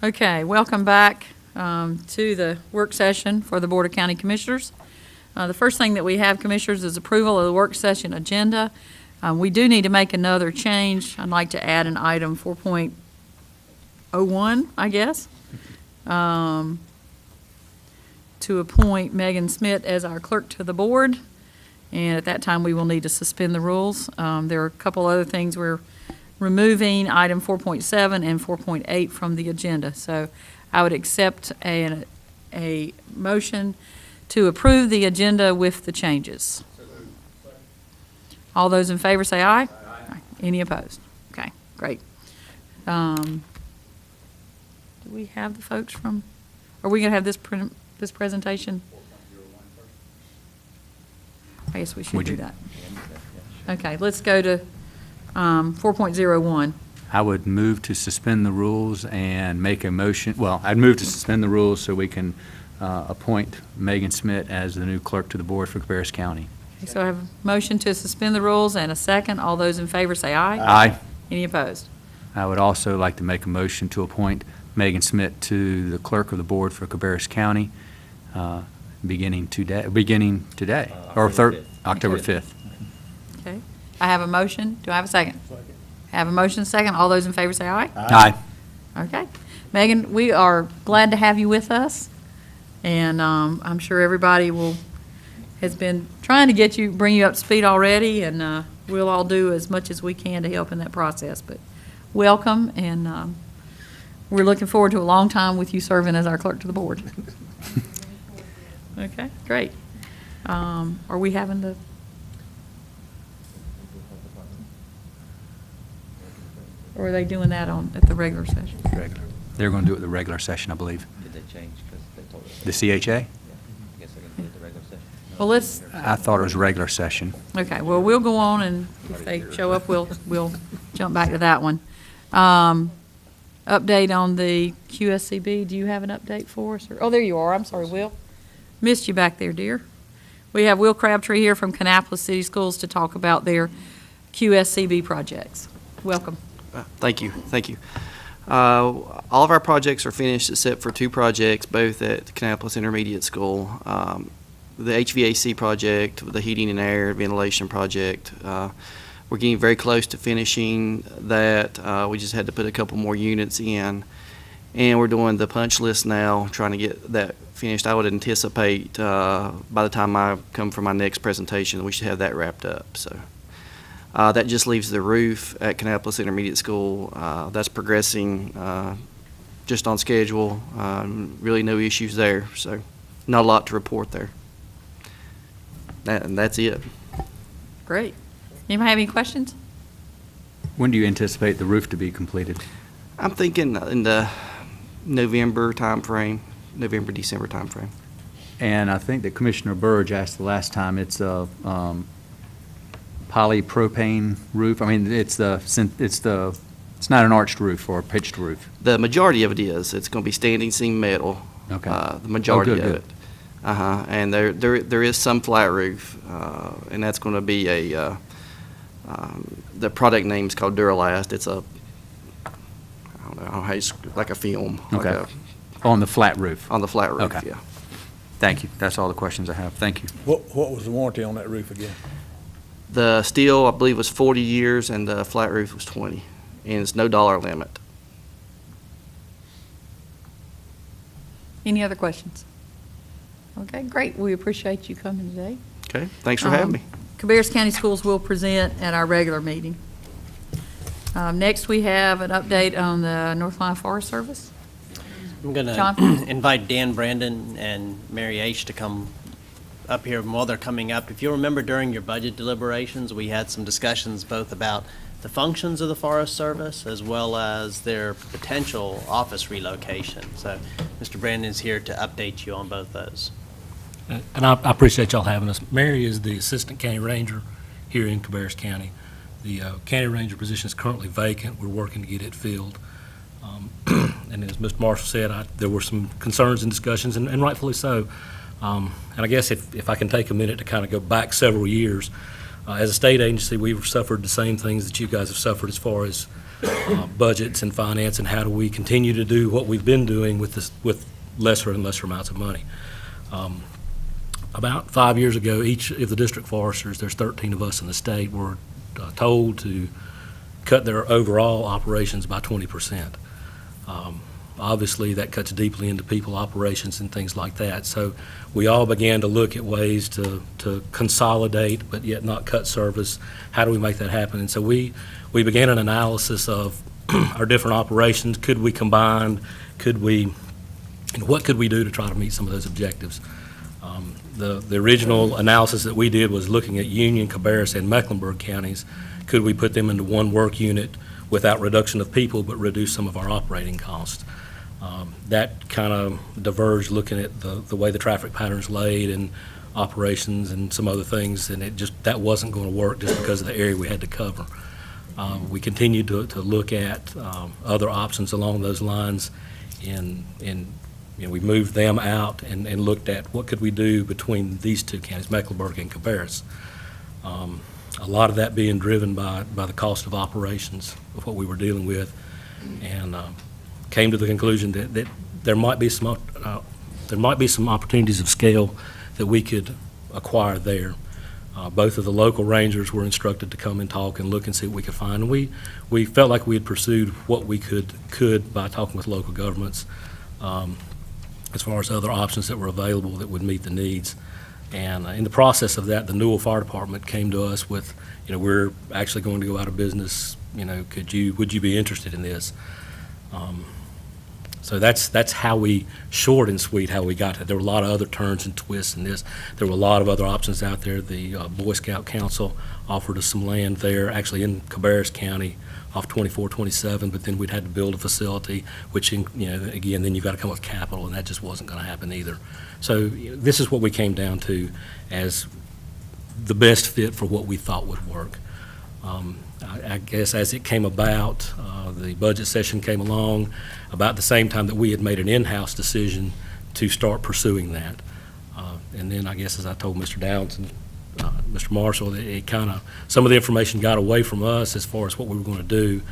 Okay, welcome back to the work session for the Board of County Commissioners. The first thing that we have, Commissioners, is approval of the work session agenda. We do need to make another change. I'd like to add an item 4.01, I guess, to appoint Megan Smith as our clerk to the board. And at that time, we will need to suspend the rules. There are a couple other things we're removing, item 4.7 and 4.8 from the agenda. So I would accept a motion to approve the agenda with the changes. All those in favor say aye. Aye. Any opposed? Okay, great. Do we have the folks from, are we going to have this presentation? I guess we should do that. Okay, let's go to 4.01. I would move to suspend the rules and make a motion. Well, I'd move to suspend the rules so we can appoint Megan Smith as the new clerk to the board for Cabarrus County. Okay, so I have a motion to suspend the rules and a second. All those in favor say aye. Aye. Any opposed? I would also like to make a motion to appoint Megan Smith to the clerk of the board for Cabarrus County beginning today, October 5th. Okay. I have a motion. Do I have a second? Second. I have a motion, second. All those in favor say aye. Aye. Okay. Megan, we are glad to have you with us, and I'm sure everybody has been trying to bring you up to speed already, and we'll all do as much as we can to help in that process. But welcome, and we're looking forward to a long time with you serving as our clerk to the board. Okay, great. Are we having the... Or are they doing that at the regular session? Regular. They're going to do it at the regular session, I believe. Did they change? Because they told us. The CHA? Yeah. I guess they're going to do it at the regular session. Well, let's... I thought it was regular session. Okay, well, we'll go on, and if they show up, we'll jump back to that one. Update on the QSCB. Do you have an update for us? Oh, there you are. I'm sorry, Will. Missed you back there, dear. We have Will Crabtree here from Kannapolis City Schools to talk about their QSCB projects. Welcome. Thank you. Thank you. All of our projects are finished except for two projects, both at Kannapolis Intermediate School. The HVAC project, the heating and air ventilation project, we're getting very close to finishing that. We just had to put a couple more units in, and we're doing the punch list now, trying to get that finished. I would anticipate by the time I come for my next presentation, we should have that wrapped up. So that just leaves the roof at Kannapolis Intermediate School. That's progressing just on schedule. Really no issues there, so not a lot to report there. And that's it. Great. Anybody have any questions? When do you anticipate the roof to be completed? I'm thinking in the November, December time frame. And I think that Commissioner Burge asked the last time, it's a polypropane roof. I mean, it's not an arched roof or a pitched roof. The majority of it is. It's going to be standing seam metal. Okay. The majority good, of good. it. And there is some flat roof, and that's going to be the product name is called Duralast. It's I don't know how like a film. Okay. Like On the flat roof? on the flat roof. Okay. Yeah. Thank you. That's all the questions I have. Thank you. What was the warranty on that roof again? The steel, I believe, was 40 years, and the flat roof was 20, and it's no dollar limit. Any other questions? Okay, great. We appreciate you coming today. Okay. Thanks for having me. Cabarrus County Schools will present at our regular meeting. Next, we have an update on the North Carolina Forest Service. I'm going John? to invite Dan Brandon and Mary H. to come up here while they're coming up. If you remember during your budget deliberations, we had some discussions both about the functions of the Forest Service as well as their potential office relocation. So Mr. Brandon is here to update you on both those. And I appreciate y'all having us. Mary is the Assistant County Ranger here in Cabarrus County. The County Ranger position is currently vacant. We're working to get it filled. And as Mr. Marshall said, there were some concerns and discussions, and rightfully so. And I guess if I can take a minute to kind of go back several years, As a state agency, we've suffered the same things that you guys have suffered as far as budgets and finance, and how do we continue to do what we've been doing with lesser and lesser amounts of money. About 5 years ago, each of the district foresters, there's 13 of us in the state, were told to cut their overall operations by 20%. Obviously, that cuts deeply into people operations and things like that. So we all began to look at ways to consolidate, but yet not cut service. How do we make that happen? And so we began an analysis of our different operations. Could we combine? What could we do to try to meet some of those objectives? The original analysis that we did was looking at Union, Cabarrus, and Mecklenburg counties. Could we put them into one work unit without reduction of people, but reduce some of our operating costs? That kind of diverged looking at the way the traffic patterns laid and operations and some other things, and that wasn't going to work just because of the area we had to cover. We continued to look at other options along those lines, and we moved them out and looked at what could we do between these two counties, Mecklenburg and Cabarrus. A lot of that being driven by the cost of operations of what we were dealing with, and came to the conclusion that there might be some opportunities of scale that we could acquire there. Both of the local rangers were instructed to come and talk and look and see what we could find. And we felt like we had pursued what we could by talking with local governments as far as other options that were available that would meet the needs. And in the process of that, the Newell Fire Department came to us with, we're actually going to go out of business. Would you be interested in this? So that's how we, short and sweet, how we got it. There were a lot of other turns and twists in this. There were a lot of other options out there. The Boy Scout Council offered us some land there, actually in Cabarrus County, off 2427, but then we'd had to build a facility, which, again, then you've got to come up with capital, and that just wasn't going to happen either. So this is what we came down to as the best fit for what we thought would work. I guess as it came about, the budget session came along about the same time that we had made an in-house decision to start pursuing that. And then I guess as I told Mr. Downs and Mr. Marshall, it kind of, some of the information got away from us as far as what we were going to do.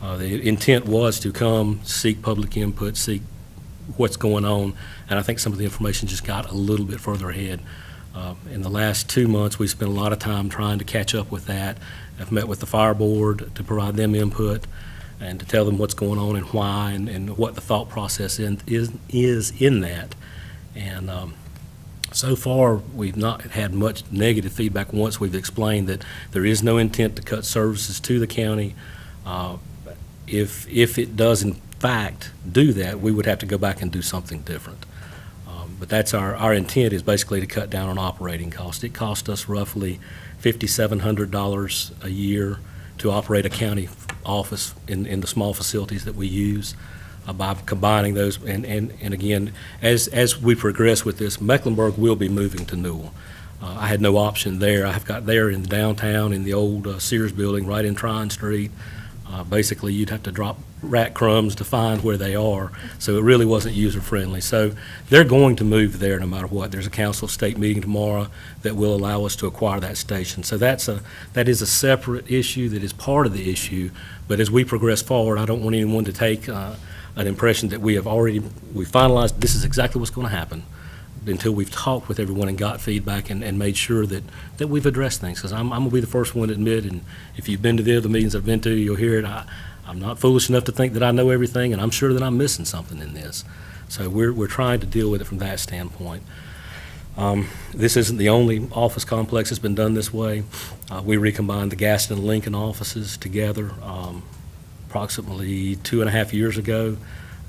The intent was to come, seek public input, seek what's going on, and I think some of the information just got a little bit further ahead. In the last 2 months, we spent a lot of time trying to catch up with that. I've met with the fire board to provide them input and to tell them what's going on and why and what the thought process is in that. And so far, we've not had much negative feedback once we've explained that there is no intent to cut services to the county. If it does in fact do that, we would have to go back and do something different. But that's our intent, is basically to cut down on operating costs. It cost us roughly $5,700 a year to operate a county office in the small facilities that we use. By combining those, and again, as we progress with this, Mecklenburg will be moving to Newell. I had no option there. I've got there in downtown in the old Sears building right in Tryon Street. Basically, you'd have to drop rat crumbs to find where they are, so it really wasn't user-friendly. So they're going to move there no matter what. There's a council of state meeting tomorrow that will allow us to acquire that station. So that is a separate issue that is part of the issue, but as we progress forward, I don't want anyone to take an impression that we finalized, this is exactly what's going to happen, until we've talked with everyone and got feedback and made sure that we've addressed things. Because I'm going to be the first one to admit, and if you've been to the other meetings I've been to, you'll hear it. I'm not foolish enough to think that I know everything, and I'm sure that I'm missing something in this. So we're trying to deal with it from that standpoint. This isn't the only office complex that's been done this way. We recombined the Gaston and Lincoln offices together approximately 2.5 years ago.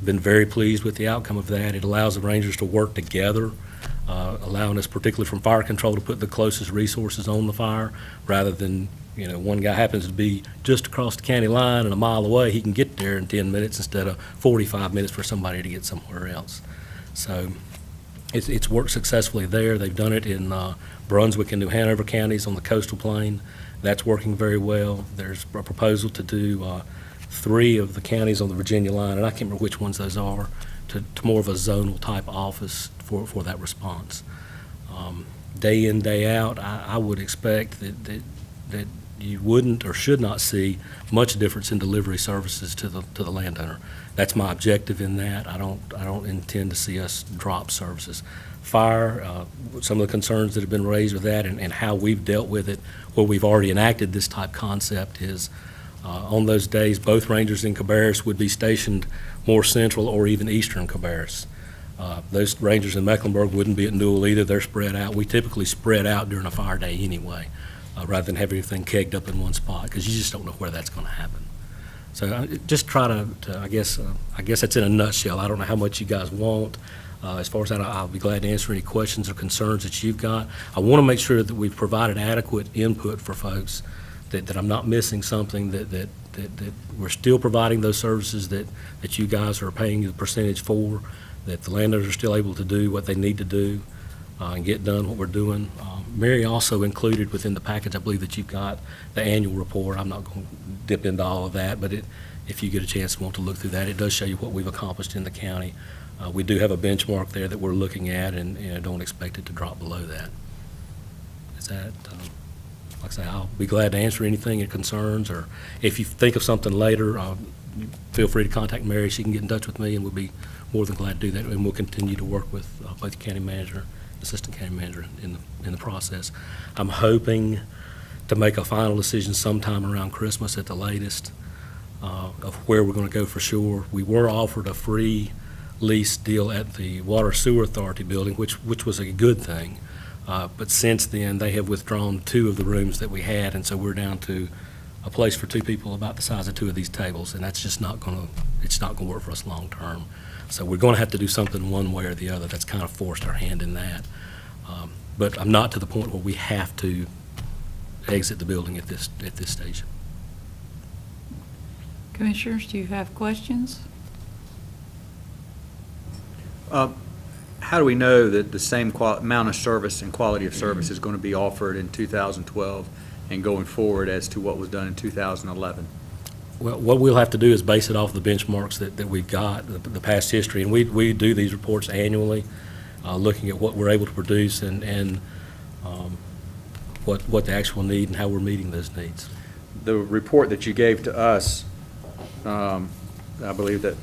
Been very pleased with the outcome of that. It allows the rangers to work together, allowing us, particularly from fire control, to put the closest resources on the fire, rather than, one guy happens to be just across the county line and a mile away, he can get there in 10 minutes instead of 45 minutes for somebody to get somewhere else. So it's worked successfully there. They've done it in Brunswick and New Hanover counties on the coastal plain. That's working very well. There's a proposal to do 3 of the counties on the Virginia line, and I can't remember which ones those are, to more of a zonal type office for that response. Day in, day out, I would expect that that you wouldn't or should not see much difference in delivery services to the landowner. That's my objective in that. I don't intend to see us drop services. Fire, some of the concerns that have been raised with that and how we've dealt with it, where we've already enacted this type concept is on those days, both rangers in Cabarrus would be stationed more central or even eastern Cabarrus. Those rangers in Mecklenburg wouldn't be at Newell either. They're spread out. We typically spread out during a fire day anyway, rather than have everything kegged up in one spot, because you just don't know where that's going to happen. So just try to I guess that's in a nutshell. I don't know how much you guys want. As far as that, I'll be glad to answer any questions or concerns that you've got. I want to make sure that we've provided adequate input for folks, that I'm not missing something, that we're still providing those services that you guys are paying the percentage for, that the landowners are still able to do what they need to do and get done what we're doing. Mary also included within the package, I believe that you've got the annual report. I'm not going to dip into all of that, but if you get a chance and want to look through that, it does show you what we've accomplished in the county. We do have a benchmark there that we're looking at, and don't expect it to drop below that. Is that, like I say, I'll be glad to answer anything and concerns, or if you think of something later, feel free to contact Mary. She can get in touch with me, and we'll be more than glad to do that, and we'll continue to work with both the county manager, assistant county manager in the process. I'm hoping to make a final decision sometime around Christmas at the latest of where we're going to go for sure. We were offered a free lease deal at the Water Sewer Authority building, which was a good thing. But since then, they have withdrawn 2 of the rooms that we had, and so we're down to a place for 2 people about the size of 2 of these tables, and that's just not going to work for us long term. So we're going to have to do something one way or the other. That's kind of forced our hand in that. But I'm not to the point where we have to exit the building at this stage. Commissioners, do you have questions? How do we know that the same amount of service and quality of service is going to be offered in 2012 and going forward as to what was done in 2011? Well, what we'll have to do is base it off the benchmarks that we've got, the past history, and we do these reports annually, looking at what we're able to produce and what the actual need and how we're meeting those needs. The report that you gave to us, I believe that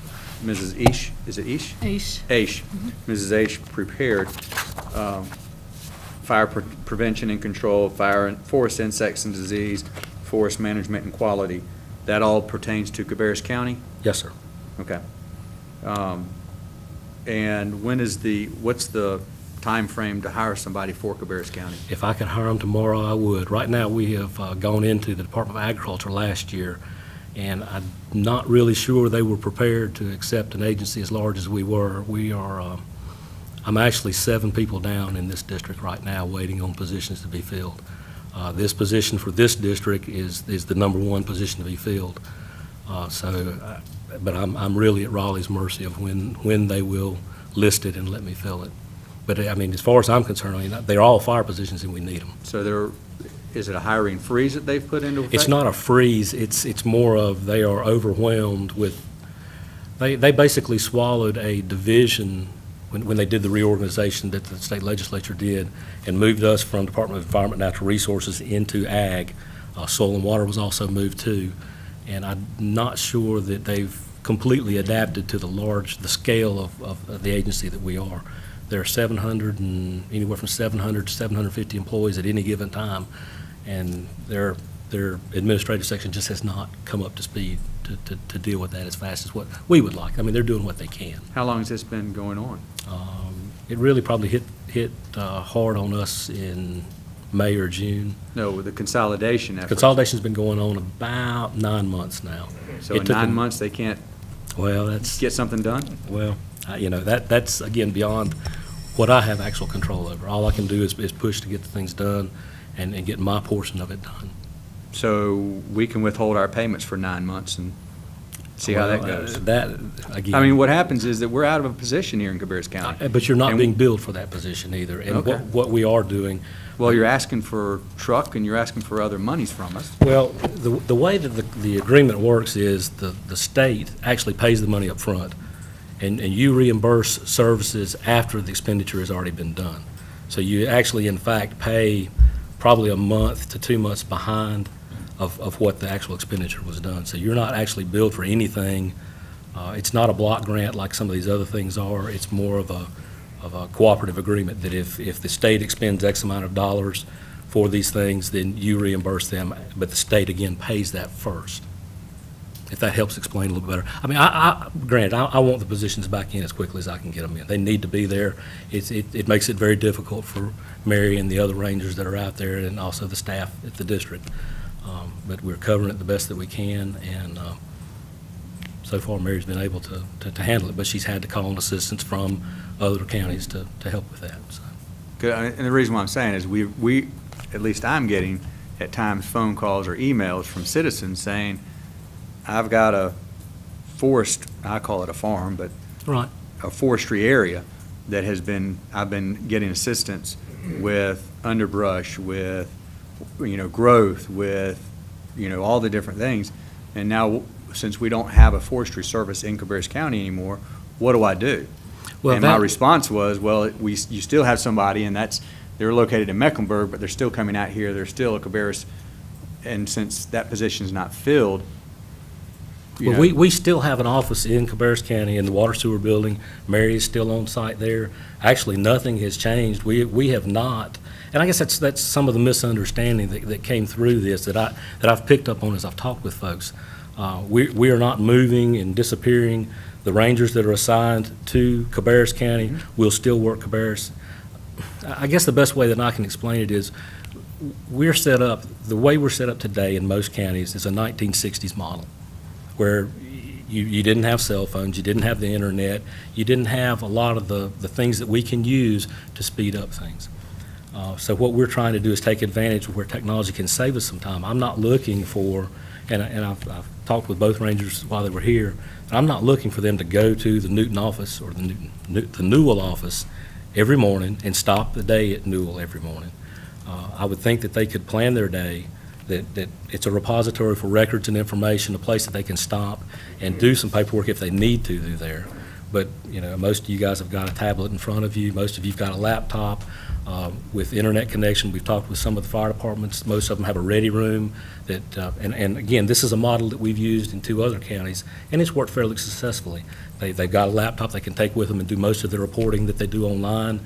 Mrs. Ish, is it Ish? Aish. Aish. Mrs. Aish prepared fire prevention and control, fire and forest insects and disease, forest management and quality. That all pertains to Cabarrus County? Yes, sir. Okay. And what's the time frame to hire somebody for Cabarrus County? If I could hire them tomorrow, I would. Right now, we have gone into the Department of Agriculture last year, and I'm not really sure they were prepared to accept an agency as large as we were. We are, I'm actually 7 people down in this district right now waiting on positions to be filled. This position for this district is the #1 position to be filled. But I'm really at Raleigh's mercy of when they will list it and let me fill it. But I mean, as far as I'm concerned, they're all fire positions and we need them. So is it a hiring freeze that they've put into effect? It's not a freeze. It's more of they are overwhelmed with. They basically swallowed a division when they did the reorganization that the state legislature did and moved us from Department of Environment and Natural Resources into Ag. Soil and Water was also moved too. And I'm not sure that they've completely adapted to the scale of the agency that we are. There are anywhere from 700 to 750 employees at any given time, and their administrative section just has not come up to speed to deal with that as fast as what we would like. I mean, they're doing what they can. How long has this been going on? It really probably hit hard on us in May or June. No, the consolidation effort. Consolidation's been going on about 9 months now. So in 9 months, they can't get something done? Well, that's, again, beyond what I have actual control over. All I can do is push to get the things done and get my portion of it done. So we can withhold our payments for 9 months and see how that goes. Again. I mean, what happens is that we're out of a position here in Cabarrus County. But you're not being billed for that position either. And Okay. what we are doing. Well, you're asking for truck and you're asking for other monies from us. Well, the way that the agreement works is the state actually pays the money up front, and you reimburse services after the expenditure has already been done. So you actually, in fact, pay probably a month to 2 months behind of what the actual expenditure was done. So you're not actually billed for anything. It's not a block grant like some of these other things are. It's more of a cooperative agreement that if the state expends X amount of dollars for these things, then you reimburse them, but the state again pays that first. If that helps explain a little better. I mean, granted, I want the positions back in as quickly as I can get them in. They need to be there. It makes it very difficult for Mary and the other rangers that are out there, and also the staff at the district. But we're covering it the best that we can, and so far Mary's been able to handle it, but she's had to call on assistance from other counties to help with that. So. Good. And the reason why I'm saying is we, at least I'm getting at times phone calls or emails from citizens saying, I've got a forest, I call it a farm, but Right. a forestry area that I've been getting assistance with underbrush, with, growth, with, all the different things. And now, since we don't have a forestry service in Cabarrus County anymore, what do I do? Well, And my response was, well, you still have somebody, and they're located in Mecklenburg, but they're still coming out here, they're still a Cabarrus, and since that position's not filled, Well, we still have an office in Cabarrus County in the water sewer building. Mary is still on site there. Actually, nothing has changed. We have not, and I guess that's some of the misunderstanding that came through this that I've picked up on as I've talked with folks. We are not moving and disappearing. The rangers that are assigned to Cabarrus County will still work Cabarrus. I guess the best way that I can explain it is the way we're set up today in most counties is a 1960s model, where you didn't have cell phones, you didn't have the internet, you didn't have a lot of the things that we can use to speed up things. So what we're trying to do is take advantage of where technology can save us some time. I'm not looking for, and I've talked with both rangers while they were here, and I'm not looking for them to go to the Newton office or the Newell office every morning and stop the day at Newell every morning. I would think that they could plan their day, that it's a repository for records and information, a place that they can stop and do some paperwork if they need to do there. But, most of you guys have got a tablet in front of you. Most of you've got a laptop with internet connection. We've talked with some of the fire departments. Most of them have a ready room that, and again, this is a model that we've used in 2 other counties, and it's worked fairly successfully. They've got a laptop they can take with them and do most of the reporting that they do online.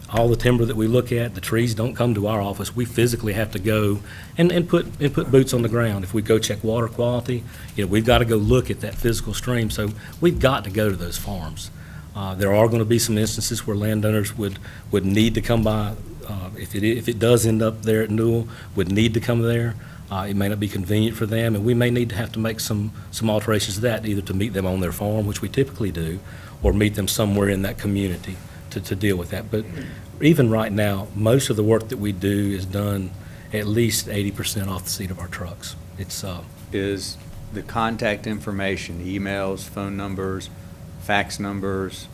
All the timber that we look at, the trees don't come to our office. We physically have to go and put boots on the ground. If we go check water quality, we've got to go look at that physical stream. So we've got to go to those farms. There are going to be some instances where landowners would need to come by, if it does end up there at Newell, would need to come there. It may not be convenient for them, and we may need to have to make some alterations to that, either to meet them on their farm, which we typically do, or meet them somewhere in that community to deal with that. But even right now, most of the work that we do is done at least 80% off the seat of our trucks. Is the contact information, emails, phone numbers, fax numbers,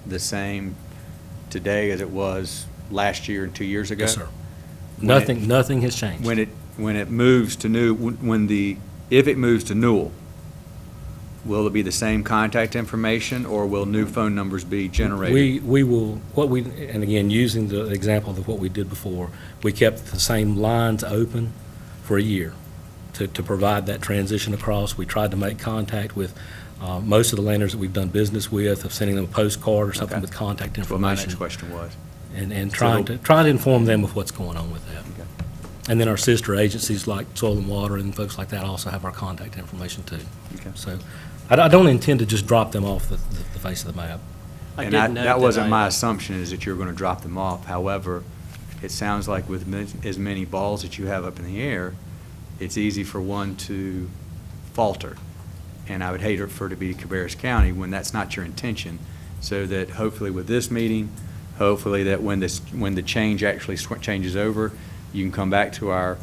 the same today as it was last year and 2 years ago? Yes, sir. Nothing has changed. When it moves to if it moves to Newell, will it be the same contact information, or will new phone numbers be generated? We will, and again, using the example of what we did before, we kept the same lines open for a year to provide that transition across. We tried to make contact with most of the landowners that we've done business with, of sending them a postcard or something Okay. with contact That's what my information. next question was. And trying to inform them of what's going on with that. Okay. And then our sister agencies like Soil and Water and folks like that also have our contact information too. Okay. So I don't intend to just drop them off the face of the map. And that wasn't my assumption, is that you're going to drop them off. However, it sounds like with as many balls that you have up in the air, it's easy for one to falter. And I would hate for it to be Cabarrus County when that's not your intention. So that hopefully with this meeting, hopefully that when the change actually changes over, you can come back to our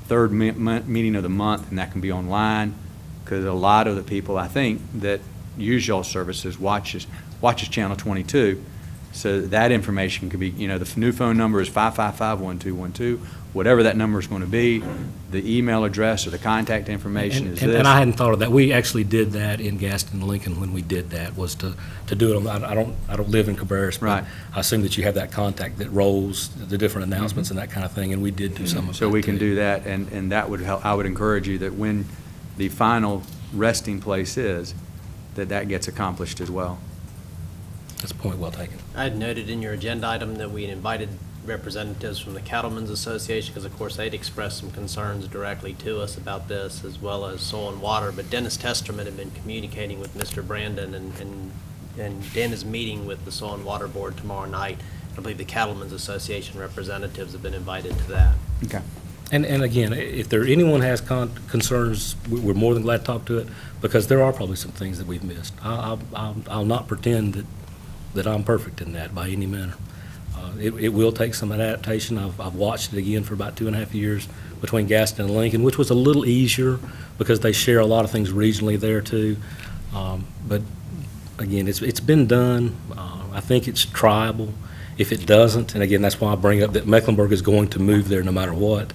third meeting of the month, and that can be online, because a lot of the people, I think, that use y'all services watches Channel 22, So that information could be, the new phone number is 555-1212, whatever that number is going to be, the email address or the contact information is this. And I hadn't thought of that. We actually did that in Gaston and Lincoln when we did that, was to do it on, I don't live in Cabarrus, but Right. I assume that you have that contact that rolls the different announcements and that kind of thing, and we did do some of that. So we can too. do that, and that would help. I would encourage you that when the final resting place is, that gets accomplished as well. That's a point well taken. I had noted in your agenda item that we had invited representatives from the Cattlemen's Association, because of course they'd expressed some concerns directly to us about this, as well as Soil and Water. But Dennis Testerman had been communicating with Mr. Brandon, and Dan is meeting with the Soil and Water Board tomorrow night. I believe the Cattlemen's Association representatives have been invited to that. Okay. And again, if anyone has concerns, we're more than glad to talk to it, because there are probably some things that we've missed. I'll not pretend that I'm perfect in that by any manner. It will take some adaptation. I've watched it again for about 2.5 years between Gaston and Lincoln, which was a little easier because they share a lot of things regionally there too. But again, it's been done. I think it's triable. If it doesn't, and again, that's why I bring up that Mecklenburg is going to move there no matter what.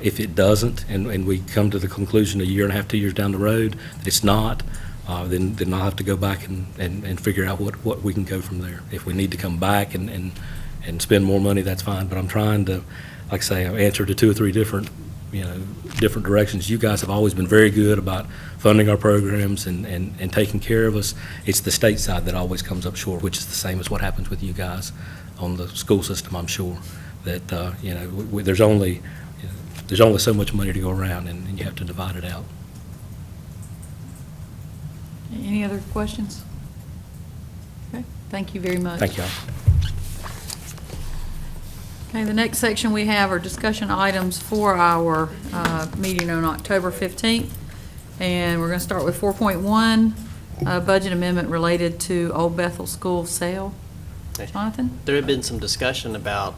If it doesn't, and we come to the conclusion 1.5 2 years down the road that it's not, then I'll have to go back and figure out what we can go from there. If we need to come back and spend more money, that's fine. But I'm trying to, like I say, answer to 2 or 3 different directions. You guys have always been very good about funding our programs and taking care of us. It's the state side that always comes up short, which is the same as what happens with you guys on the school system. I'm sure that there's only so much money to go around, and you have to divide it out. Any other questions? Okay, thank you very much. Thank you all. Okay, the next section we have are discussion items for our meeting on October 15th. And we're going to start with 4.1, budget amendment related to Old Bethel School sale. Jonathan? There had been some discussion about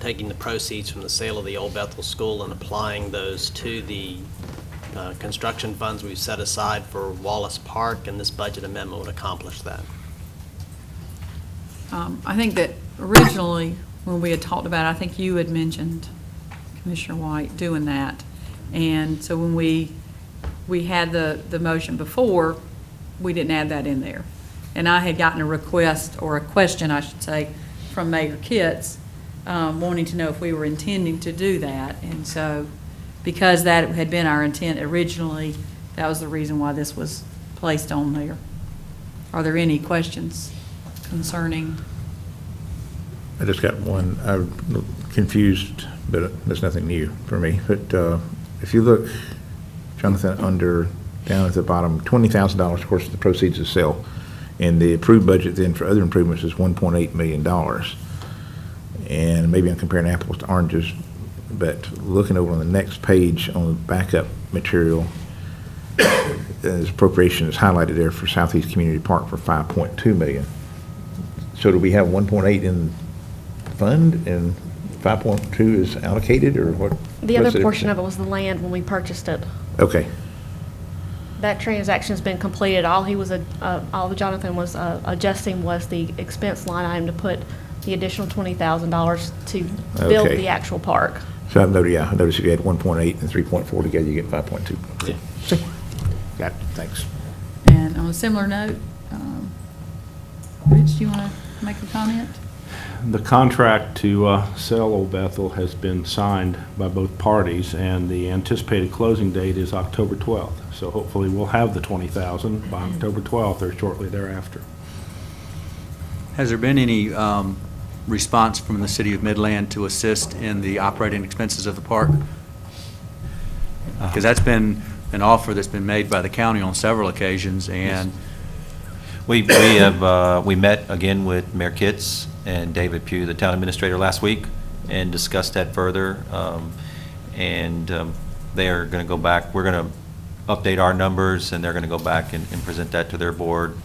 taking the proceeds from the sale of the Old Bethel School and applying those to the construction funds we've set aside for Wallace Park, and this budget amendment would accomplish that. I think that originally, when we had talked about it, I think you had mentioned, Commissioner White, doing that. And so when we had the motion before, we didn't add that in there. And I had gotten a request, or a question, I should say, from Mayor Kitts, wanting to know if we were intending to do that. And so, because that had been our intent originally, that was the reason why this was placed on there. Are there any questions concerning? I just got one. I'm confused, but there's nothing new for me. But if you look, Jonathan, down at the bottom, $20,000, of course, the proceeds of sale, and the approved budget then for other improvements is $1.8 million. And maybe I'm comparing apples to oranges, but looking over on the next page on the backup material, this appropriation is highlighted there for Southeast Community Park for $5.2 million. So do we have 1.8 in fund and 5.2 is allocated, or what? The other portion of it was the land when we purchased it. Okay. That transaction's been completed. All Jonathan was adjusting was the expense line item to put the additional $20,000 to build Okay. the actual park. So I noticed if you had 1.8 and 3.4 together, you get 5.2. Yeah. See? Got it, thanks. And on a similar note, Rich, do you want to make a comment? The contract to sell Old Bethel has been signed by both parties, and the anticipated closing date is October 12th. So hopefully we'll have the $20,000 by October 12th or shortly thereafter. Has there been any response from the city of Midland to assist in the operating expenses of the park? Because that's been an offer that's been made by the county on several occasions, and We met again with Mayor Kitts and David Pugh, the town administrator, last week, and discussed that further. They are going to go back. We're going to update our numbers, and they're going to go back and present that to their board,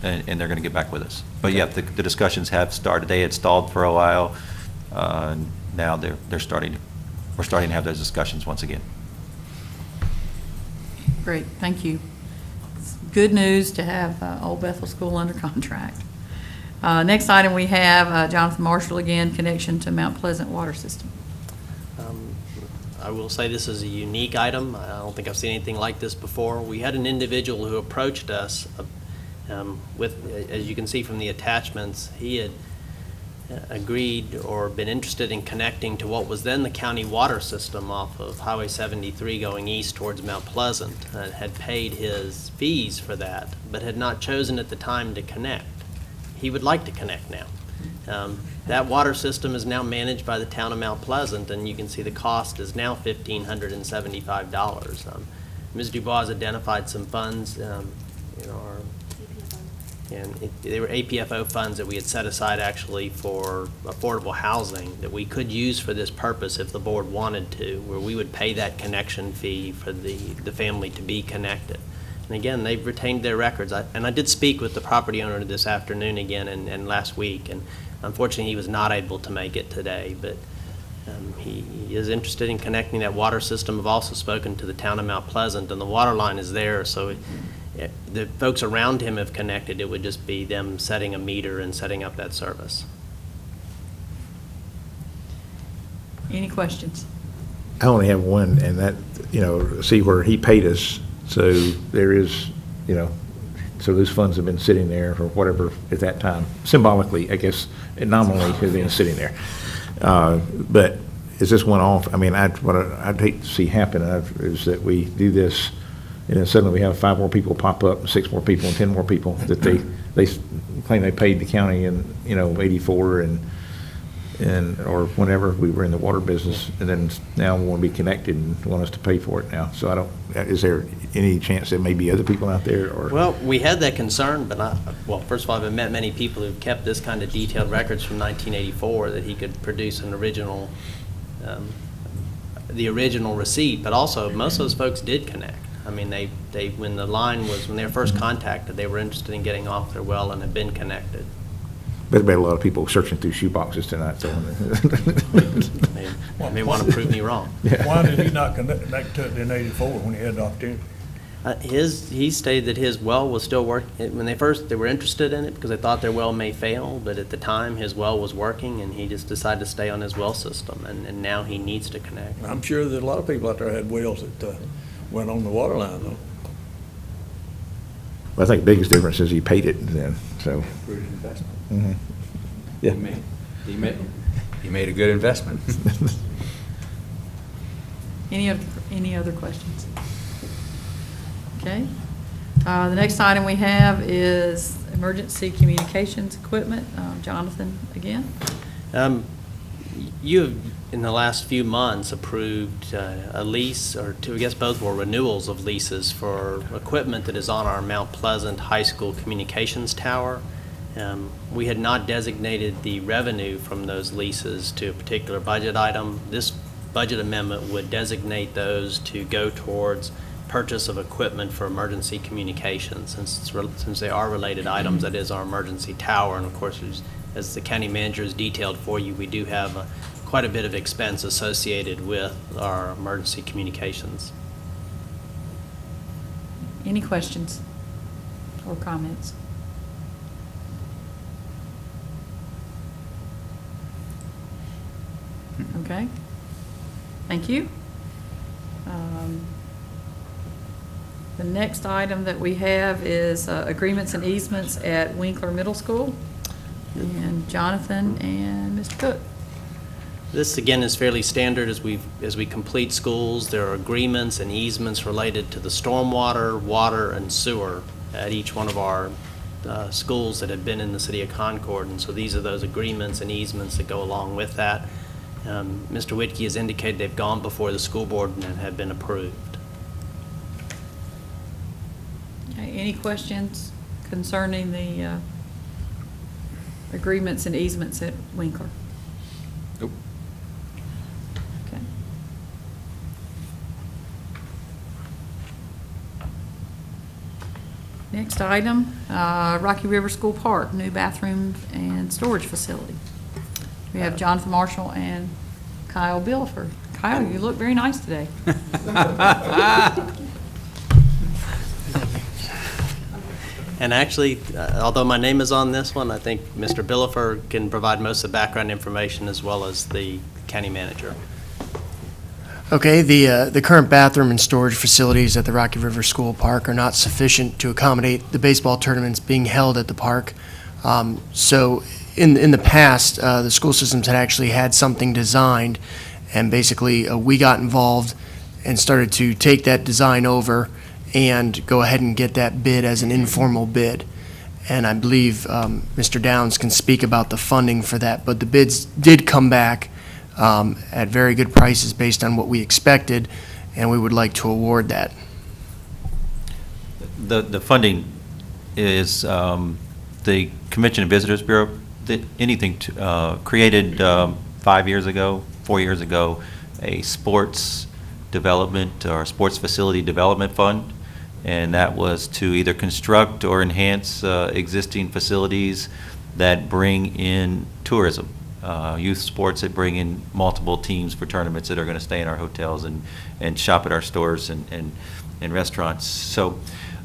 and they're going to get back with us. But yeah, the discussions have started. They had stalled for a while. Now they're starting. We're starting to have those discussions once again. Great, thank you. It's good news to have Old Bethel School under contract. Next item we have Jonathan Marshall again, connection to Mount Pleasant water system. I will say this is a unique item. I don't think I've seen anything like this before. We had an individual who approached us with, as you can see from the attachments, he had agreed or been interested in connecting to what was then the county water system off of Highway 73 going east towards Mount Pleasant, and had paid his fees for that, but had not chosen at the time to connect. He would like to connect now. That water system is now managed by the town of Mount Pleasant, and you can see the cost is now $1,575. Ms. Dubois has identified some funds, they were APFO funds that we had set aside actually for affordable housing that we could use for this purpose if the board wanted to, where we would pay that connection fee for the family to be connected. And again, they've retained their records. And I did speak with the property owner this afternoon again and last week, and unfortunately he was not able to make it today, but he is interested in connecting that water system. I've also spoken to the town of Mount Pleasant, and the water line is there, so the folks around him have connected. It would just be them setting a meter and setting up that service. Any questions? I only have one, and that, see where he paid us, so there is, so those funds have been sitting there or whatever at that time, symbolically, I guess, and nominally have been sitting there. But is this one off? I mean, what I'd hate to see happen is that we do this, and then suddenly we have 5 more people pop up, 6 more people, and 10 more people that they claim they paid the county in, 84 and or whenever we were in the water business, and then now we want to be connected and want us to pay for it now. So is there any chance there may be other people out there, or? Well, we had that concern, but first of all, I've met many people who've kept this kind of detailed records from 1984 that he could produce an original, the original receipt, but also most of those folks did connect. I mean, they when the line was, when they were first contacted, they were interested in getting off their well and had been connected. There's been a lot of people searching through shoe boxes tonight, so. They may want to prove me wrong. Yeah. Why did he not connect to it in 84 when he had the opportunity? He stated that his well was still working. When they were interested in it because they thought their well may fail, but at the time his well was working, and he just decided to stay on his well system, and now he needs to connect. I'm sure that a lot of people out there had wells that went on the water line, though. Well, I think the biggest difference is he paid it then, so. Prudent investment. Mhm. Yeah. He made a good investment. Any other questions? Okay. The next item we have is emergency communications equipment. Jonathan, again. You have, in the last few months, approved a lease, or two, I guess both were renewals of leases for equipment that is on our Mount Pleasant High School communications tower. We had not designated the revenue from those leases to a particular budget item. This budget amendment would designate those to go towards purchase of equipment for emergency communications, since they are related items. That is our emergency tower, and of course, as the county manager has detailed for you, we do have quite a bit of expense associated with our emergency communications. Any questions or comments? Okay. Thank you. The next item that we have is agreements and easements at Winkler Middle School. And Jonathan and Mr. Cook. This, again, is fairly standard as we complete schools. There are agreements and easements related to the stormwater, water, and sewer at each one of our schools that have been in the city of Concord. And so these are those agreements and easements that go along with that. Mr. Whitkey has indicated they've gone before the school board and have been approved. Okay, any questions concerning the agreements and easements at Winkler? Nope. Okay. Next item, Rocky River School Park, new bathroom and storage facility. We have Jonathan Marshall and Kyle Billford. Kyle, you look very nice today. And actually, although my name is on this one, I think Mr. Billifer can provide most of the background information as well as the county manager. Okay, the current bathroom and storage facilities at the Rocky River School Park are not sufficient to accommodate the baseball tournaments being held at the park. So in the past, the school systems had actually had something designed, and basically we got involved and started to take that design over and go ahead and get that bid as an informal bid. And I believe Mr. Downs can speak about the funding for that, but the bids did come back at very good prices based on what we expected, and we would like to award that. The funding is the Convention and Visitors Bureau, created 4 years ago, a sports development or sports facility development fund, and that was to either construct or enhance existing facilities that bring in tourism. Youth sports that bring in multiple teams for tournaments that are going to stay in our hotels and shop at our stores and restaurants. So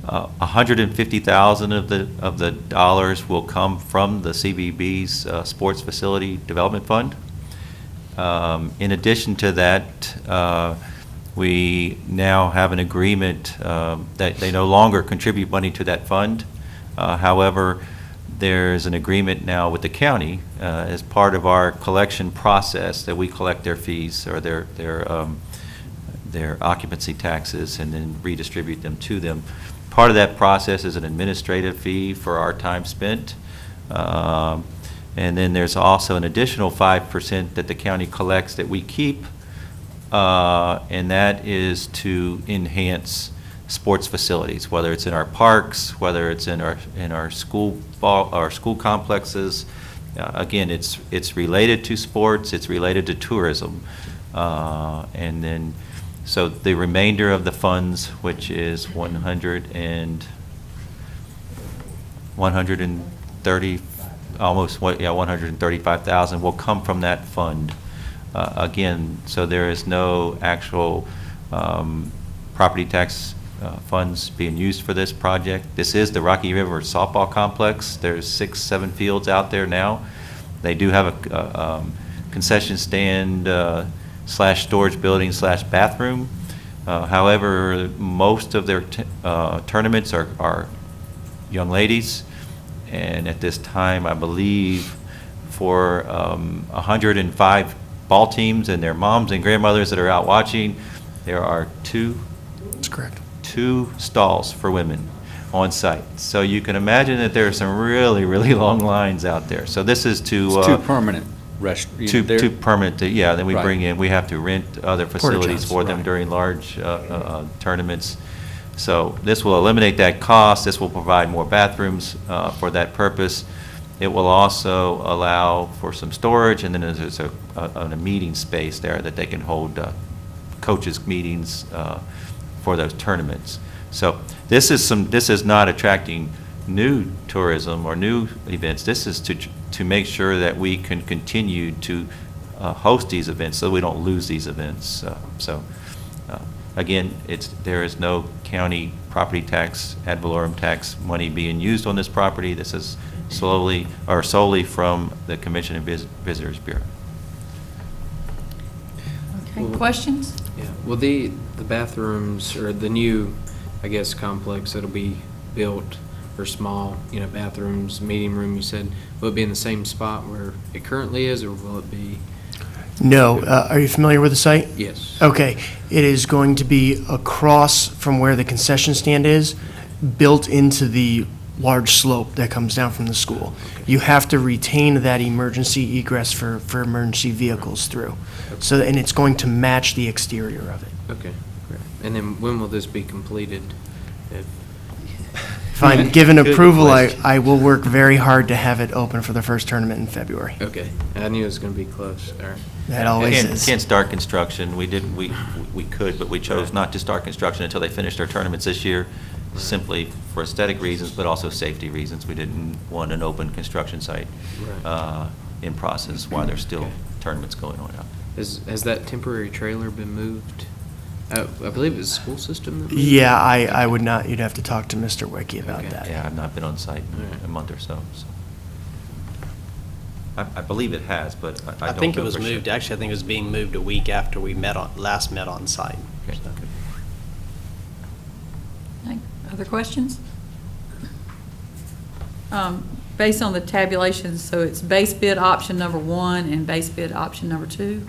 150,000 of the dollars will come from the CVB's Sports Facility Development Fund. In addition to that, we now have an agreement that they no longer contribute money to that fund. However, there's an agreement now with the county as part of our collection process that we collect their fees or their occupancy taxes and then redistribute them to them. Part of that process is an administrative fee for our time spent. And then there's also an additional 5% that the county collects that we keep, and that is to enhance sports facilities, whether it's in our parks, whether it's in our school complexes. Again, it's related to sports, it's related to tourism, and then so the remainder of the funds, which is 135,000, will come from that fund. Again, so there is no actual property tax funds being used for this project. This is the Rocky River softball complex. There's 6-7 fields out there now. They do have a concession stand / storage building / bathroom. However, most of their tournaments are young ladies, and at this time, I believe for 105 ball teams and their moms and grandmothers that are out watching, there are That's correct. 2 stalls for women on site. So you can imagine that there are some really, really long lines out there. So this is to It's 2 permanent restaurants. two permanent. Then we Right. bring in. We have to rent other facilities johns, for them right. during large tournaments. So this will eliminate that cost. This will provide more bathrooms for that purpose. It will also allow for some storage, and then there's a meeting space there that they can hold coaches' meetings for those tournaments. So this is not attracting new tourism or new events. This is to make sure that we can continue to host these events so we don't lose these events. Again, there is no county property tax, ad valorem tax money being used on this property. This is solely from the Convention and Visitors Bureau. Okay, questions? Yeah, well, the bathrooms or the new, I guess, complex that'll be built or small, bathrooms, meeting room, you said, will it be in the same spot where it currently is, or will it be? No, are you familiar with the site? Yes. Okay, it is going to be across from where the concession stand is, built into the large slope that comes down from the school. You have to retain that emergency egress for emergency vehicles through. So, and it's going to match the exterior of it. Okay, great. And then when will this be completed? If I'm given Good approval, question. I will work very hard to have it open for the first tournament in February. Okay, I knew it was going to be close. All right. That always is. Can't start construction. We could, but we chose not to start construction until they finished their tournaments this year, simply for aesthetic reasons, but also safety reasons. We didn't want an open construction site in process while there's still tournaments going on out. Has that temporary trailer been moved I believe it was school system. that moved? Yeah, I would not, you'd have to talk to Mr. Wiki about Okay. that. Yeah, I've not been on site All right. in a month or so. I believe it has, but I don't know I think it was for sure. moved, actually, I think it was being moved a week after we last met on site. Okay. So. Okay. Other questions? Based on the tabulations, so it's base bid option number 1 and base bid option number 2?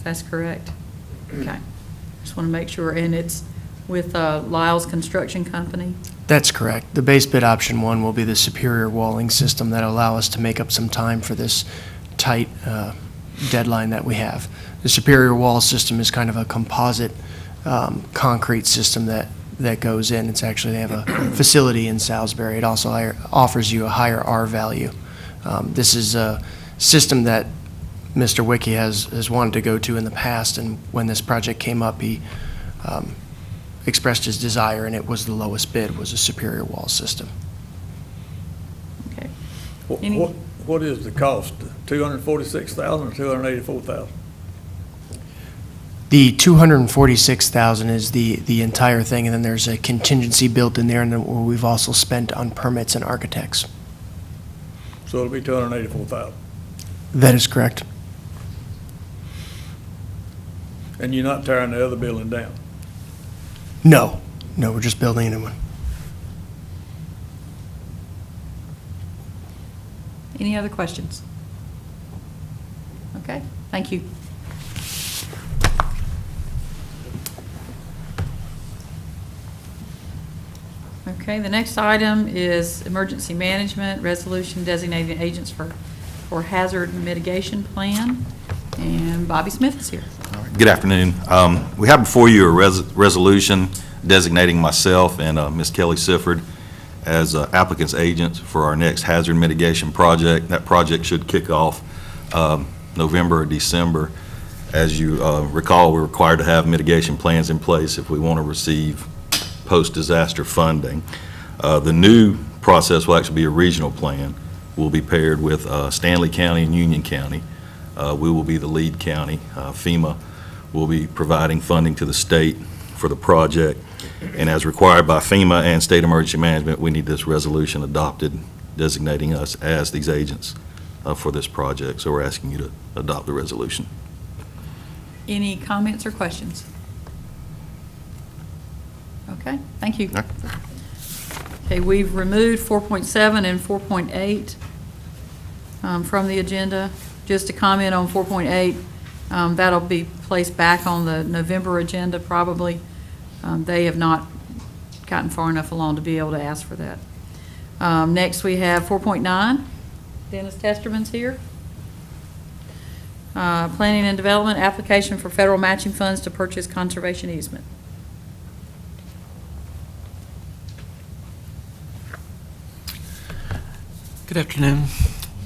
That's correct. Okay. Just want to make sure, and it's with Lyle's Construction Company? That's correct. The base bid option 1 will be the superior walling system that allow us to make up some time for this tight deadline that we have. The superior wall system is kind of a composite concrete system that goes in. It's actually, they have a facility in Salisbury. It also offers you a higher R value. This is a system that Mr. Wiki has wanted to go to in the past, and when this project came up, he expressed his desire, and it was the lowest bid, was a superior wall system. Okay. Any- What is the cost? 246,000 or 284,000? The 246,000 is the entire thing, and then there's a contingency built in there, and then we've also spent on permits and architects. So it'll be 284,000. That is correct. And you're not tearing the other building down? No, we're just building a new one. Any other questions? Okay, thank you. Okay, the next item is emergency management, resolution designating agents for hazard mitigation plan, and Bobby Smith is here. Good afternoon. We have before you a resolution designating myself and Ms. Kelly Sifford as applicants' agents for our next hazard mitigation project. That project should kick off November or December. As you recall, we're required to have mitigation plans in place if we want to receive post-disaster funding. The new process will actually be a regional plan. We'll be paired with Stanley County and Union County. We will be the lead county. FEMA will be providing funding to the state for the project. And as required by FEMA and State Emergency Management, we need this resolution adopted designating us as these agents for this project. So we're asking you to adopt the resolution. Any comments or questions? Okay, thank you. Okay, we've removed 4.7 and 4.8 from the agenda. Just to comment on 4.8, that'll be placed back on the November agenda probably. They have not gotten far enough along to be able to ask for that. Next, we have 4.9. Dennis Testerman's here. Planning and Development, application for federal matching funds to purchase conservation easement. Good afternoon.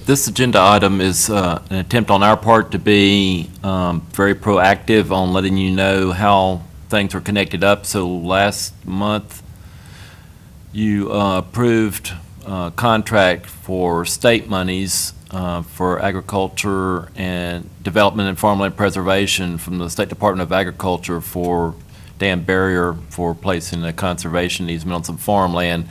This agenda item is an attempt on our part to be very proactive on letting you know how things are connected up. So last month, you approved a contract for state monies for agriculture and development and farmland preservation from the State Department of Agriculture for dam barrier for placing a conservation easement on some farmland.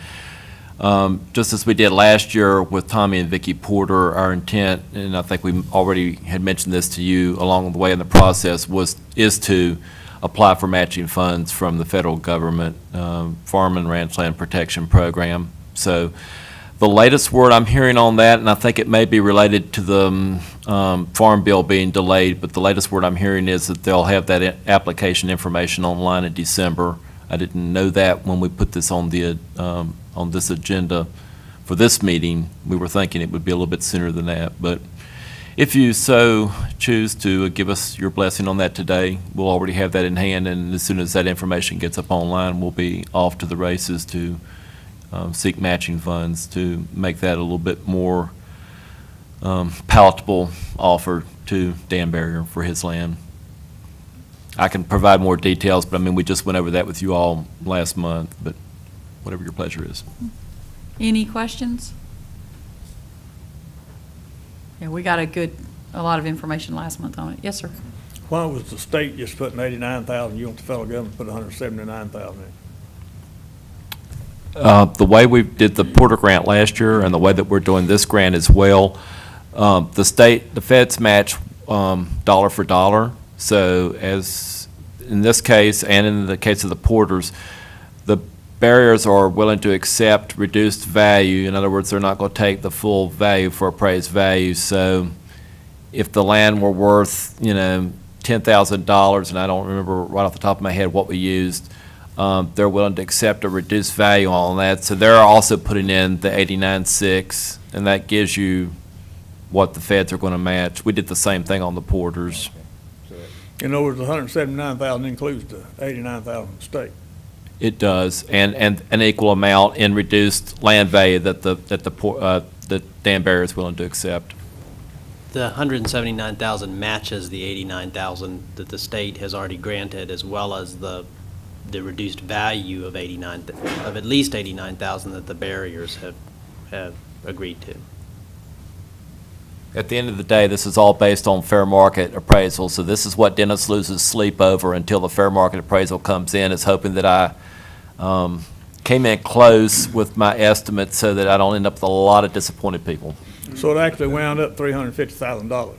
Just as we did last year with Tommy and Vicki Porter, our intent, and I think we already had mentioned this to you along the way in the process, is to apply for matching funds from the federal government Farm and Ranch Land Protection Program. So the latest word I'm hearing on that, and I think it may be related to the Farm Bill being delayed, but the latest word I'm hearing is that they'll have that application information online in December. I didn't know that when we put this on the on this agenda for this meeting. We were thinking it would be a little bit sooner than that, but if you so choose to give us your blessing on that today, we'll already have that in hand, and as soon as that information gets up online, we'll be off to the races to seek matching funds to make that a little bit more palatable offer to Dan Barrier for his land. I can provide more details, but I mean, we just went over that with you all last month, but whatever your pleasure is. Any questions? Yeah, we got a lot of information last month on it. Yes, sir. Why was the state just putting 89,000, you want the federal government to put 179,000 in? The way we did the Porter grant last year and the way that we're doing this grant as well, the feds match dollar for dollar. So as in this case and in the case of the Porters, the barriers are willing to accept reduced value. In other words, they're not going to take the full value for appraised value. So if the land were worth, $10,000, and I don't remember right off the top of my head what we used, they're willing to accept a reduced value on that. So they're also putting in the 89.6, and that gives you what the feds are going to match. We did the same thing on the Porters. In other words, the 179,000 includes the 89,000 state. It does, and an equal amount in reduced land value that the dam barrier is willing to accept. The 179,000 matches the 89,000 that the state has already granted, as well as the reduced value of at least 89,000 that the barriers have agreed to. At the end of the day, this is all based on fair market appraisal, so this is what Dennis loses sleep over until the fair market appraisal comes in, is hoping that I came in close with my estimate so that I don't end up with a lot of disappointed people. So it actually wound up $350,000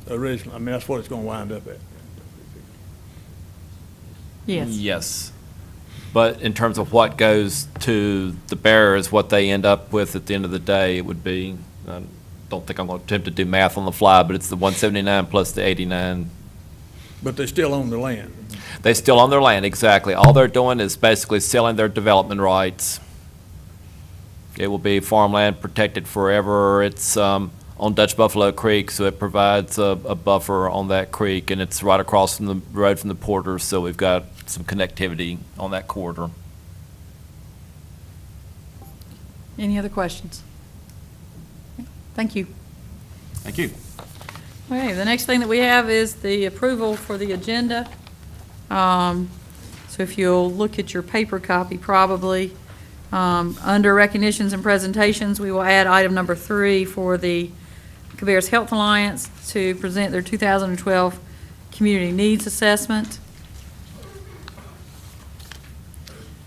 originally. I mean, that's what it's going to wind up at. Yes. Yes. But in terms of what goes to the bearers, what they end up with at the end of the day, it would be, I don't think I'm going to attempt to do math on the fly, but it's the 179 plus the 89. But they still own the land. They still own their land, exactly. All they're doing is basically selling their development rights. It will be farmland protected forever. It's on Dutch Buffalo Creek, so it provides a buffer on that creek, and it's right across from the road from the Porters, so we've got some connectivity on that corridor. Any other questions? Thank you. Thank you. Okay, the next thing that we have is the approval for the agenda. So if you'll look at your paper copy, probably, under recognitions and presentations, we will add item number 3 for the Cabarrus Health Alliance to present their 2012 Community Needs Assessment.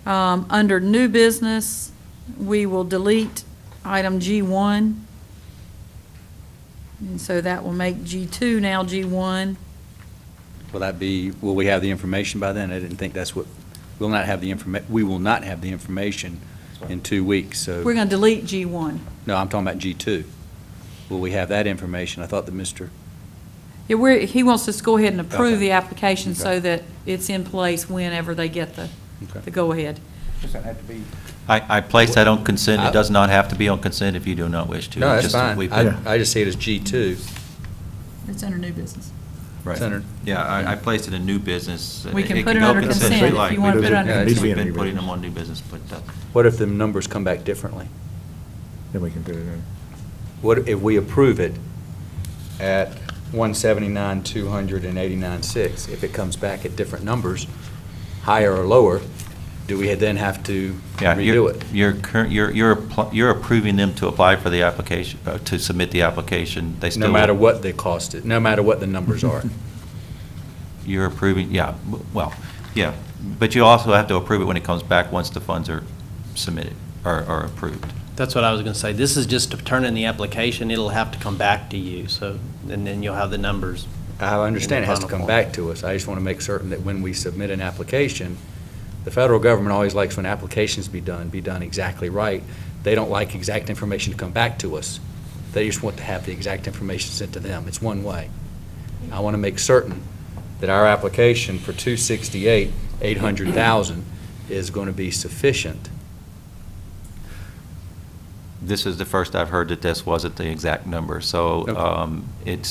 Under new business, we will delete item G1. And so that will make G2 now G1. Will we have the information by then? I didn't think that's what, we will not have the information in 2 weeks, so. We're going to delete G1. No, I'm talking about G2. Will we have that information? I thought that Mr. Yeah, he wants us to go ahead and approve Okay. the application Okay. so that it's in place whenever they get the go-ahead. Does that have to be? I place that on consent. It does not have to be on consent if you do not wish to. No, that's Just that we fine. put- I just see it as G2. It's under new business. Right. Center. Yeah, I placed it in new business. We can It put it go under consent consent if like. you want to put it under Yeah, We've consent. been putting them on new business, but What if the numbers come back differently? Then we can put it in. What if we approve it at 179, 200, and 89.6? If it comes back at different numbers, higher or lower, do we then have to yeah, redo it? you're approving them to apply for the application, to submit the application. They still. No matter what they cost it, no matter what the numbers are. You're approving, yeah, well, yeah, but you also have to approve it when it comes back once the funds are submitted, or approved. That's what I was going to say. This is just to turn in the application. It'll have to come back to you, so, and then you'll have the numbers. I understand it has to Final come form. back to us. I just want to make certain that when we submit an application, the federal government always likes when applications be done exactly right. They don't like exact information to come back to us. They just want to have the exact information sent to them. It's one way. I want to make certain that our application for 268, 800,000 is going to be sufficient. This is the first I've heard that this wasn't the exact number, so Okay.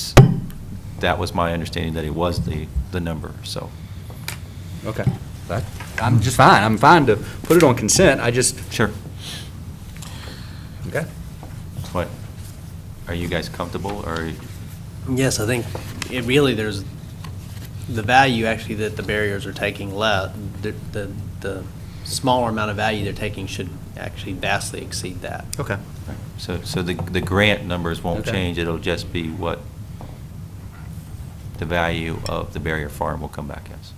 that was my understanding that it was the number, so. Okay. I'm just fine. I'm fine to put it on consent. I just. Sure. Okay. What, are you guys comfortable, or? Yes, I think it really, there's, the value actually that the barriers are taking the smaller amount of value they're taking should actually vastly exceed that. Okay. So the grant numbers won't Okay. change, it'll just be what the value of the barrier farm will come back, yes.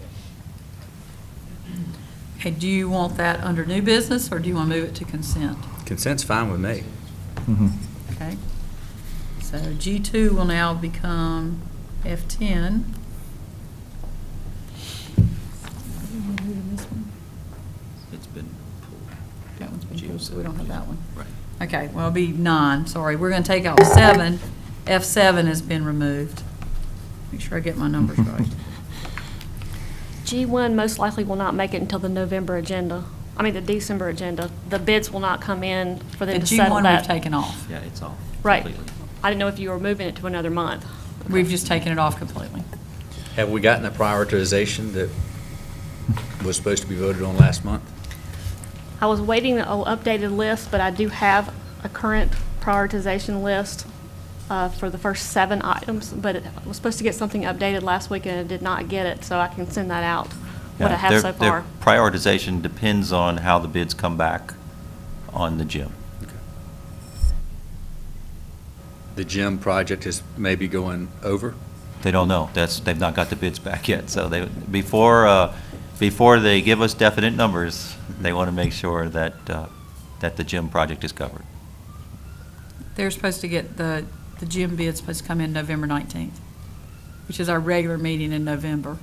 Okay, do you want that under new business, or do you want to move it to consent? Consent's fine with me. Okay. So G2 will now become F10. It's been That one's been pulled, so we don't have that one. Right. Okay, well, it'll be 9, sorry. We're going to take out 7. F7 has been removed. Make sure I get my numbers right. G1 most likely will not make it until the November agenda. I mean, the December agenda. The bids will not come in for The them to settle G1 that. we've taken off. Yeah, it's all Right. completely. I didn't know if you were moving it to another month. We've just taken it off completely. Have we gotten the prioritization that was supposed to be voted on last month? I was waiting an updated list, but I do have a current prioritization list for the first 7 items, but I was supposed to get something updated last week and I did not get it, so I can send that out, what I Yeah, have their- so their far. prioritization depends on how the bids come back on the gym. The gym project is maybe going over? They don't know. They've not got the bids back yet. So before they give us definite numbers, they want to make sure that the gym project is covered. They're supposed to get, the gym bid's supposed to come in November 19th, which is our regular meeting in November.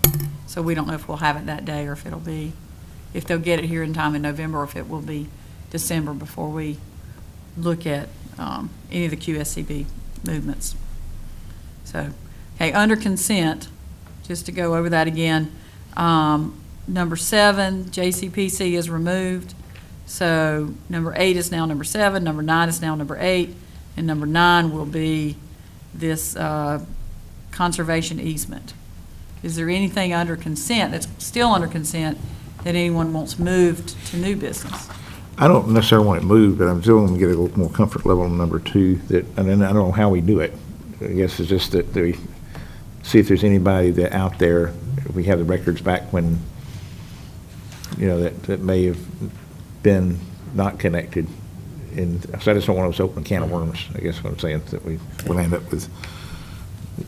So we don't know if we'll have it that day or if it'll be, if they'll get it here in time in November or if it will be December before we look at any of the QSCB movements. So, okay, under consent, just to go over that again, number 7, JCPC is removed. So number 8 is now number 7, number 9 is now number 8, and number 9 will be this conservation easement. Is there anything under consent, that's still under consent, that anyone wants moved to new business? I don't necessarily want it moved, but I'm still going to get a little more comfort level on number 2, that, and then I don't know how we do it. I guess it's just that we see if there's anybody that out there, if we have the records back when, you know, that may have been not connected. And so I just don't want us to open a can of worms, I guess what I'm saying, that we'll end up with,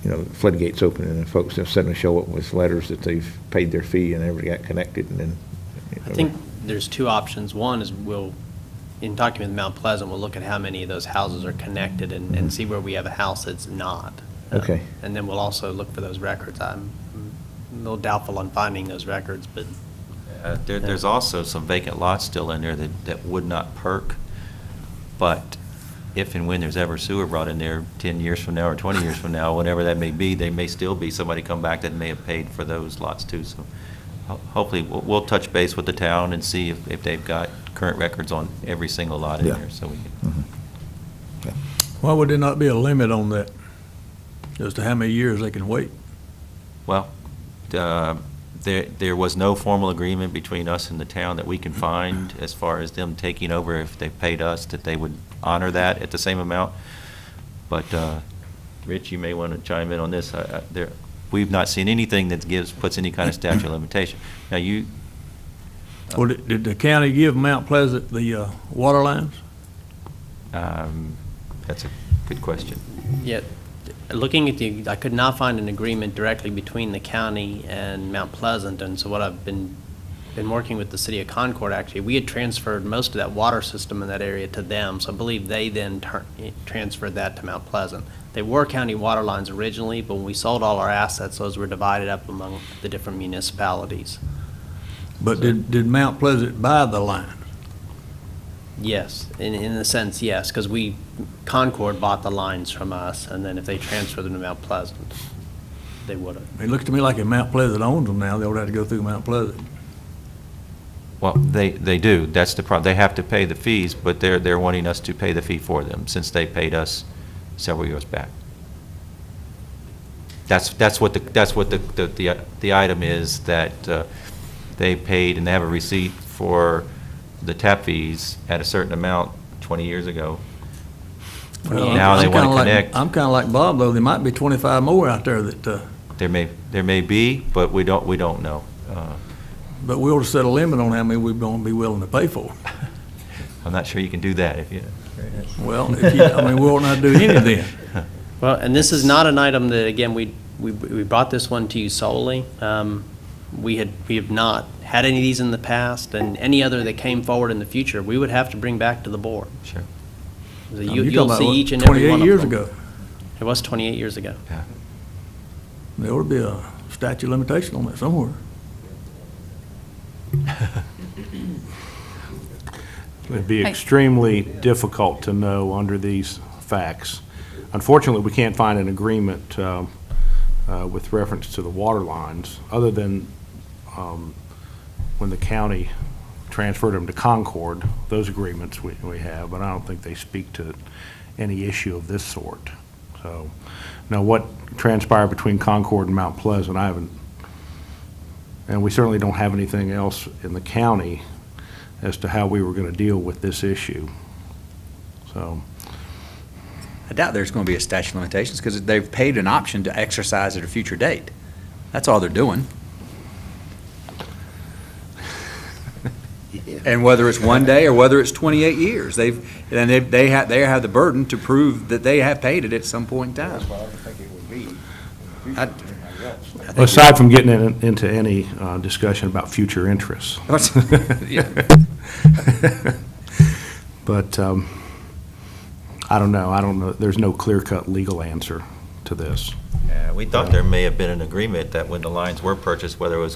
you know, floodgates open and then folks have suddenly show up with letters that they've paid their fee and everybody got connected and then. You know, I think there's 2 options. One is in talking with Mount Pleasant, we'll look at how many of those houses are connected and see where we have a house that's not. Okay. And then we'll also look for those records. I'm a little doubtful on finding those records, but. There's also some vacant lots still in there that would not perk, but if and when there's ever sewer brought in there 10 years from now or 20 years from now, whatever that may be, they may still be somebody come back that may have paid for those lots too. So hopefully we'll touch base with the town and see if they've got current records on every single lot in there, so we can. Why would there not be a limit on that, as to how many years they can wait? Well, there was no formal agreement between us and the town that we can find as far as them taking over. If they paid us, that they would honor that at the same amount. But, Rich, you may want to chime in on this. We've not seen anything that puts any kind of statute of limitation. Now, Well, did the county give Mount Pleasant the water lines? That's a good question. Yeah, looking at I could not find an agreement directly between the county and Mount Pleasant, and so what I've been working with the city of Concord, actually, we had transferred most of that water system in that area to them, so I believe they then transferred that to Mount Pleasant. They were county water lines originally, but when we sold all our assets, those were divided up among the different municipalities. But did Mount Pleasant buy the line? Yes, in a sense, yes, because Concord bought the lines from us, and then if they transferred them to Mount Pleasant, they would have. It looks to me like if Mount Pleasant owns them now, they would have to go through Mount Pleasant. Well, they do. That's the problem. They have to pay the fees, but they're wanting us to pay the fee for them since they paid us several years back. That's what the item is, that they paid and they have a receipt for the tap fees at a certain amount 20 years ago. Well, Now they want to connect. I'm kind of like Bob, though. There might be 25 more out there that. There may be, but we don't know. But we ought to set a limit on how many we're going to be willing to pay for. I'm not sure you can do that if you. Well, we ought not to do any then. Well, and this is not an item that, again, we brought this one to you solely. We have not had any of these in the past, and any other that came forward in the future, we would have to bring back to the board. Sure. So You're you'll talking see about each and every one 28 of years them. ago. It was 28 years ago. There ought to be a statute of limitation on that somewhere. It'd be Hey. extremely difficult to know under these facts. Unfortunately, we can't find an agreement with reference to the water lines, other than when the county transferred them to Concord. Those agreements we have, but I don't think they speak to any issue of this sort. So, now what transpired between Concord and Mount Pleasant, I haven't, and we certainly don't have anything else in the county as to how we were going to deal with this issue. So, I doubt there's going to be a statute of limitations because they've paid an option to exercise at a future date. That's all they're doing. And whether it's one day or whether it's 28 years, they have the burden to prove that they have paid it at some point in time. That's what I think it would be. I- aside from getting into any discussion about future interests. Yeah. But I don't know. There's no clear-cut legal answer to this. Yeah, we thought there may have been an agreement that when the lines were purchased, whether it was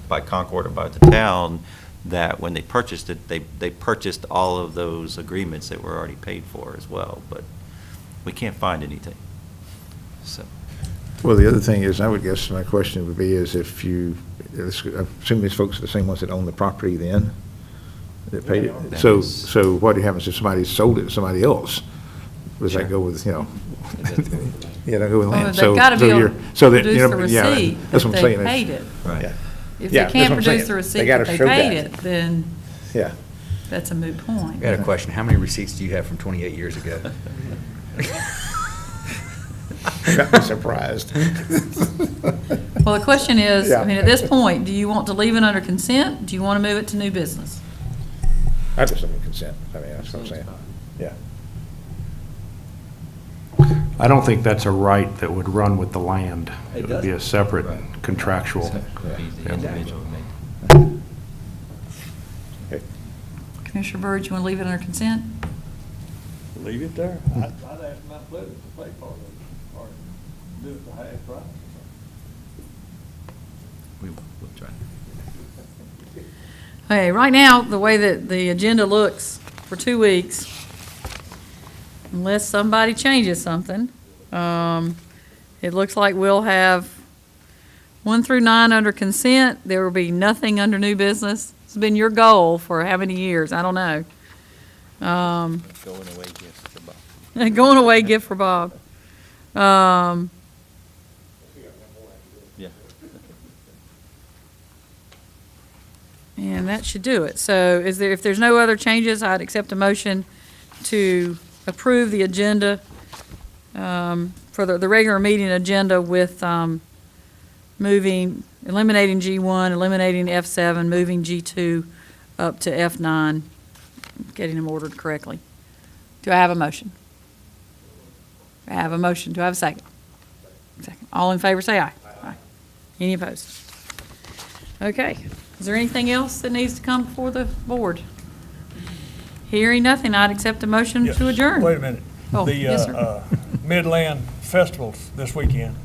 by Concord or by the town, that when they purchased it, they purchased all of those agreements that were already paid for as well, but we can't find anything. So, Well, the other thing is, I would guess my question would be is if I assume these folks are the same ones that own the property then, that paid it? That So, is- so what happens if somebody sold it to somebody else? Does that go with, Yeah, that go with land. Well, So- they've got to so be able you're- to so that, produce you the know, yeah, receipt that's that what I'm they saying. paid it. right. Yeah. If Yeah, they can't that's what I'm saying. produce the They receipt gotta that they show paid that. it, then Yeah. that's a moot point. I got a question. How many receipts do you have from 28 years ago? Got me surprised. Well, the question is, Yeah. I mean, at this point, do you want to leave it under consent? Do you want to move it to new business? I just assume consent. I mean, that's what I'm saying. Yeah. I don't think that's a right that would run with the land. It It would be a separate contractual. Individual. Commissioner Byrd, you want to leave it under consent? Leave it there. I'd ask Mount Pleasant to pay part of it, or do it for half price. We'll try. Okay, right now, the way that the agenda looks for 2 weeks, unless somebody changes something, it looks like we'll have 1 through 9 under consent. There will be nothing under new business. It's been your goal for how many years? I don't know. Going away gifts for Bob. Going away gift for Bob. Yeah. And that should do it. So if there's no other changes, I'd accept a motion to approve the agenda, for the regular meeting agenda with, eliminating G1, eliminating F7, moving G2 up to F9, getting them ordered correctly. Do I have a motion? I have a motion. Do I have a second? Second. All in favor, say aye. Aye. Any opposed? Okay. Is there anything else that needs to come before the board? Hearing nothing, I'd accept a motion Yes. to adjourn. Wait a minute. Oh, The yes, sir. Midland Festival's this weekend.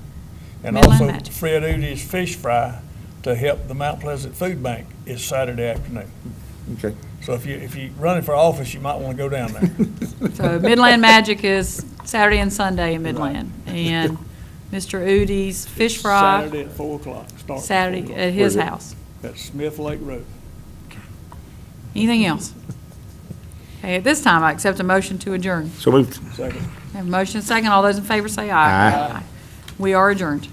And Midland also Magic. Fred Udy's Fish Fry to help the Mount Pleasant Food Bank is Saturday afternoon. Okay. So if you're running for office, you might want to go down there. So Midland Magic is Saturday and Sunday in Midland. And Mr. Udy's Fish Fry, Saturday at 4 o'clock. Start at 4 Saturday o'clock. at his house. At Smith Lake Road. Anything else? Okay, at this time, I accept a motion to adjourn. So moved. Second. I have a motion and a second. All those in favor say aye. Aye. We are adjourned.